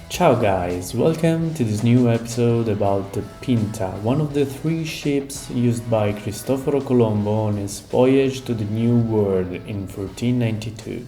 Ciao guys, welcome to this new episode about the Pinta, one of the three ships used by Cristoforo Colombo on his voyage to the New World in 1492.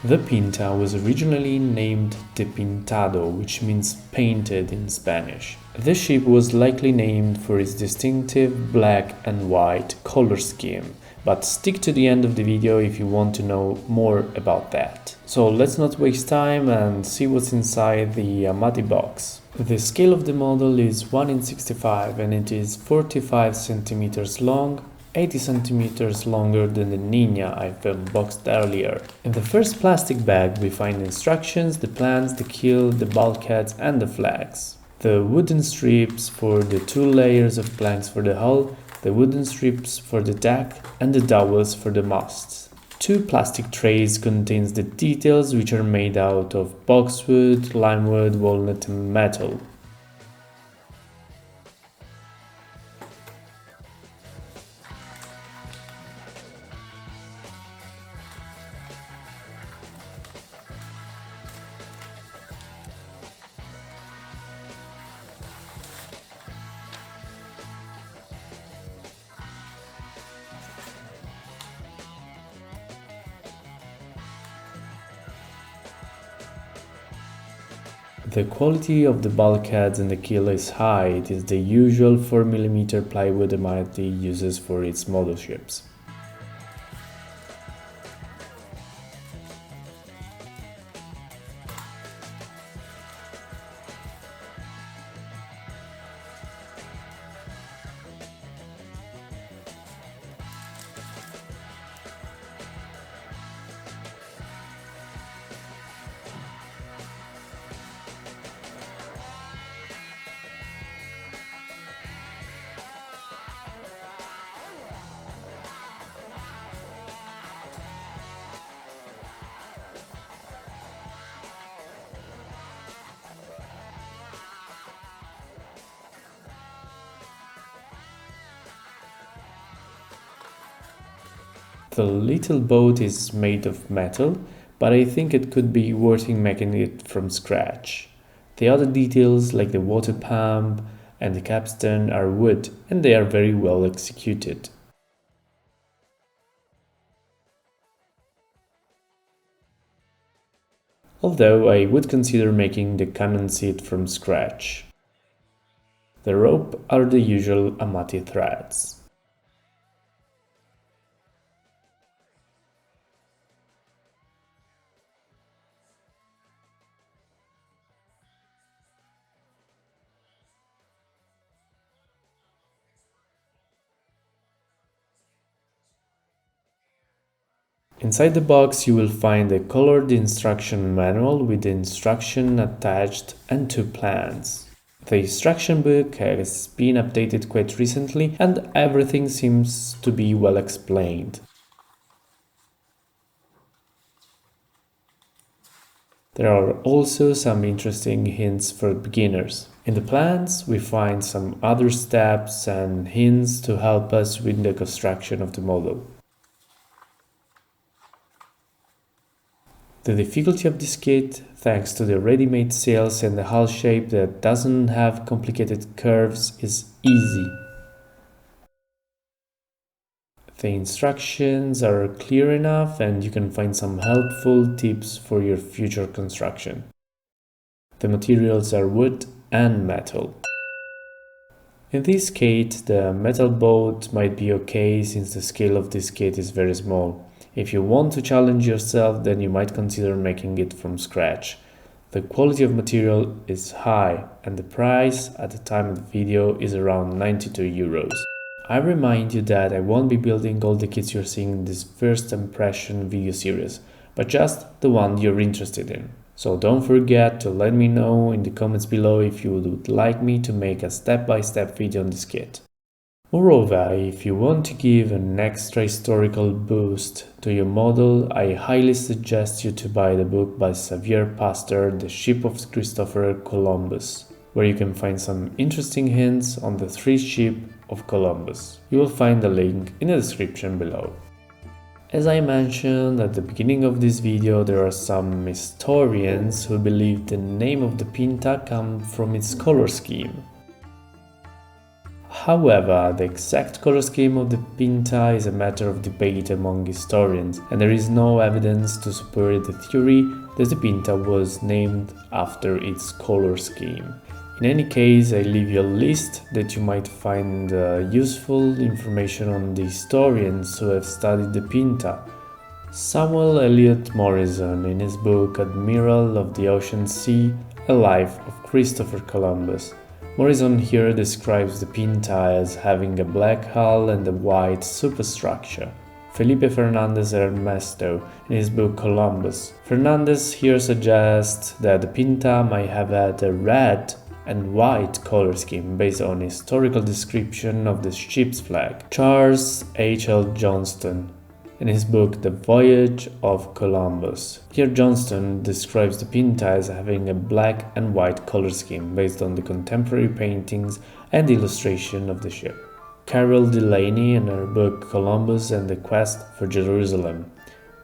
The Pinta was originally named de Pintado, which means painted in Spanish. The ship was likely named for its distinctive black and white color scheme, but stick to the end of the video if you want to know more about that. So let's not waste time and see what's inside the Amati box. The scale of the model is 1 in 65 and it is 45 centimeters long, 80 centimeters longer than the Niña I've unboxed earlier. In the first plastic bag we find instructions, the plans, the keel, the bulkheads and the flags. The wooden strips for the 2 layers of planks for the hull, the wooden strips for the deck and the dowels for the masts. 2 plastic trays contains the details which are made out of boxwood, limewood, walnut and metal. The quality of the bulkheads and the keel is high. It is the usual 4mm plywood Amati uses for its model ships. The little boat is made of metal, but I think it could be worth making it from scratch. The other details like the water pump and the capstan are wood and they are very well executed. Although I would consider making the cannon seat from scratch. The rope are the usual Amati threads. Inside the box you will find a colored instruction manual with the instruction attached and 2 plans. The instruction book has been updated quite recently and everything seems to be well explained. There are also some interesting hints for beginners. In the plans we find some other steps and hints to help us with the construction of the model. The difficulty of this kit, thanks to the ready-made sails and the hull shape that doesn't have complicated curves, is easy. The instructions are clear enough and you can find some helpful tips for your future construction. The materials are wood and metal. In this kit, the metal boat might be okay since the scale of this kit is very small. If you want to challenge yourself, then you might consider making it from scratch. The quality of material is high and the price at the time of the video is around 92 euros. I remind you that I won't be building all the kits you're seeing in this first impression video series, but just the one you're interested in. So don't forget to let me know in the comments below if you would like me to make a step-by-step video on this kit. Moreover, if you want to give an extra historical boost to your model, I highly suggest you to buy the book by Xavier Pastor, The Ship of Christopher Columbus, where you can find some interesting hints on the 3 ships of Columbus. You will find the link in the description below. As I mentioned at the beginning of this video, there are some historians who believe the name of the Pinta comes from its color scheme. However, the exact color scheme of the Pinta is a matter of debate among historians, and there is no evidence to support the theory that the Pinta was named after its color scheme. In any case, I leave you a list that you might find useful information on the historians who have studied the Pinta. Samuel Eliot Morison, in his book Admiral of the Ocean Sea, A Life of Christopher Columbus. Morison here describes the Pinta as having a black hull and a white superstructure. Felipe Fernandez Ernesto, in his book Columbus. Fernandez here suggests that the Pinta might have had a red and white color scheme based on historical description of the ship's flag. Charles H. L. Johnston, in his book The Voyage of Columbus. Here Johnston describes the Pinta as having a black and white color scheme based on the contemporary paintings and illustration of the ship. Carol Delaney, in her book Columbus and the Quest for Jerusalem.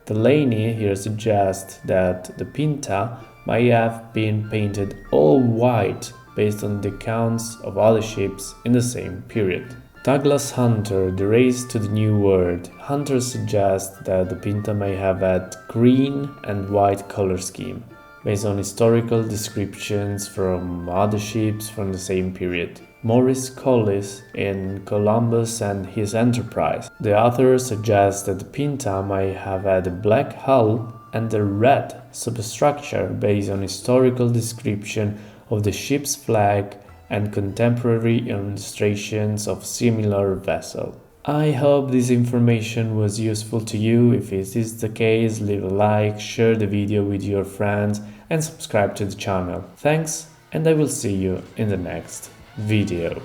Delaney here suggests that the Pinta might have been painted all white based on the accounts of other ships in the same period. Douglas Hunter, The Race to the New World. Hunter suggests that the Pinta may have had green and white color scheme, based on historical descriptions from other ships from the same period. Maurice Collis, in Columbus and His Enterprise. The author suggests that the Pinta may have had a black hull and a red superstructure based on historical description of the ship's flag and contemporary illustrations of similar vessels. I hope this information was useful to you. If it is the case, leave a like, share the video with your friends and subscribe to the channel. Thanks, and I will see you in the next video.